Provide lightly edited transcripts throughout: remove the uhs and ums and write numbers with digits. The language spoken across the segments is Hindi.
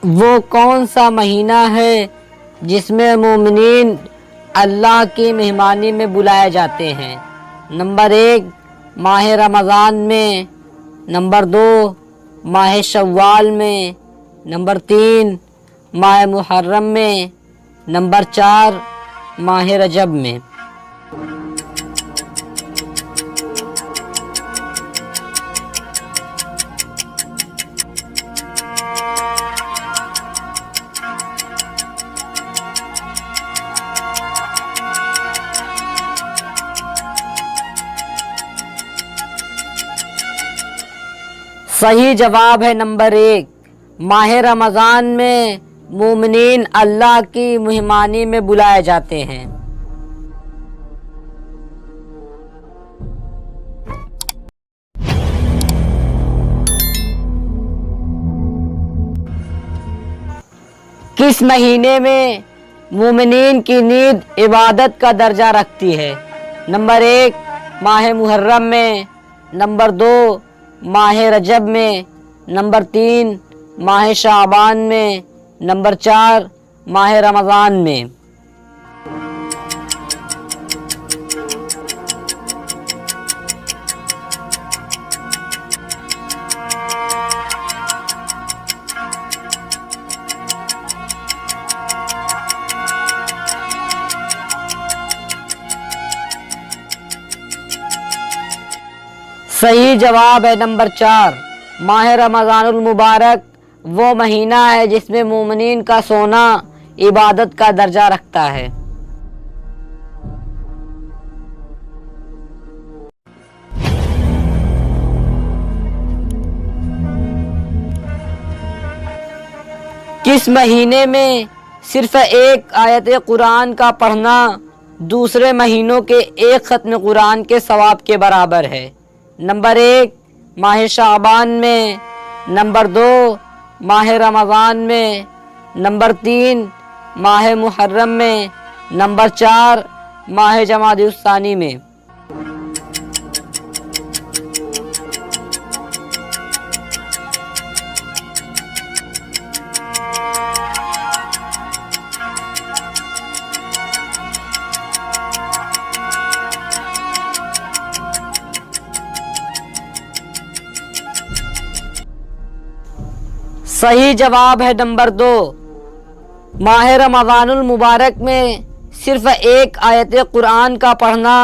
वो कौन सा महीना है जिसमें मोमिनीन अल्लाह की मेहमानी में बुलाए जाते हैं? नंबर 1 माह रमज़ान में, नंबर 2 माह शव्वाल में, नंबर 3 माह मुहर्रम में, नंबर 4 माह रजब में। सही जवाब है नंबर 1। माह रमज़ान में मोमिनीन अल्लाह की मेहमानी में बुलाए जाते हैं। किस महीने में मोमिनीन की नींद इबादत का दर्जा रखती है? नंबर 1 माह मुहर्रम में, नंबर 2 माह रजब में, नंबर 3 माह शाबान में, नंबर 4 माह रमज़ान में। सही जवाब है नंबर 4। माह रमज़ानुल मुबारक वो महीना है जिसमें मोमिनीन का सोना इबादत का दर्जा रखता है। किस महीने में सिर्फ एक आयत कुरान का पढ़ना दूसरे महीनों के एक ख़त्म कुरान के सवाब के बराबर है? नंबर 1 माह शाबान में, नंबर 2 माह रमज़ान में, नंबर 3 माह मुहर्रम में, नंबर 4 माह जमादुस्सानी में। सही जवाब है नंबर 2। माह रमज़ानुल मुबारक में सिर्फ एक आयत कुरान का पढ़ना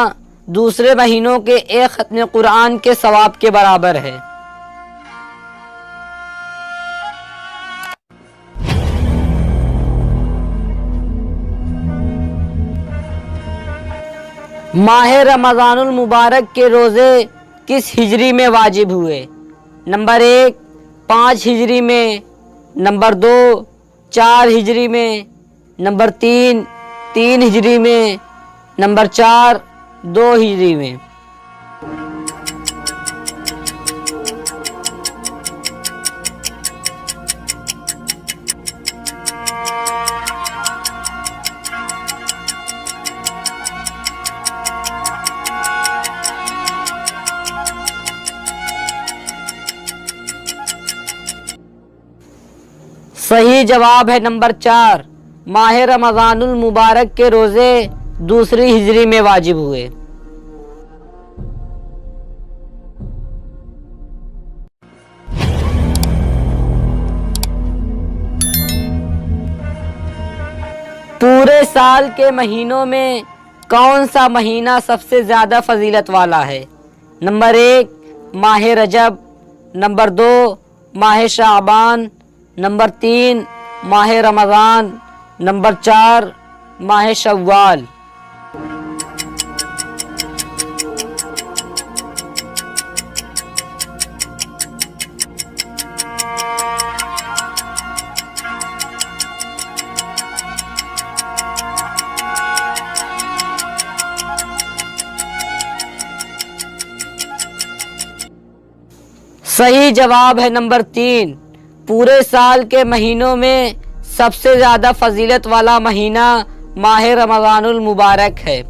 दूसरे महीनों के एक ख़त्म कुरान के सवाब के बराबर है। माह रमज़ानुल मुबारक के रोज़े किस हिजरी में वाजिब हुए? नंबर 1 5 हिजरी में, नंबर 2 4 हिजरी में, नंबर 3 3 हिजरी में, नंबर 4 2 हिजरी में। सही जवाब है नंबर 4। माह रमज़ानुल मुबारक के रोज़े दूसरी हिजरी में वाजिब हुए। पूरे साल के महीनों में कौन सा महीना सबसे ज़्यादा फजीलत वाला है? नंबर 1 माह रजब, नंबर 2 माह शाबान, नंबर 3 माह रमज़ान, नंबर 4 माह शव्वाल। सही जवाब है नंबर 3। पूरे साल के महीनों में सबसे ज़्यादा फजीलत वाला महीना माह रमज़ानुल मुबारक है।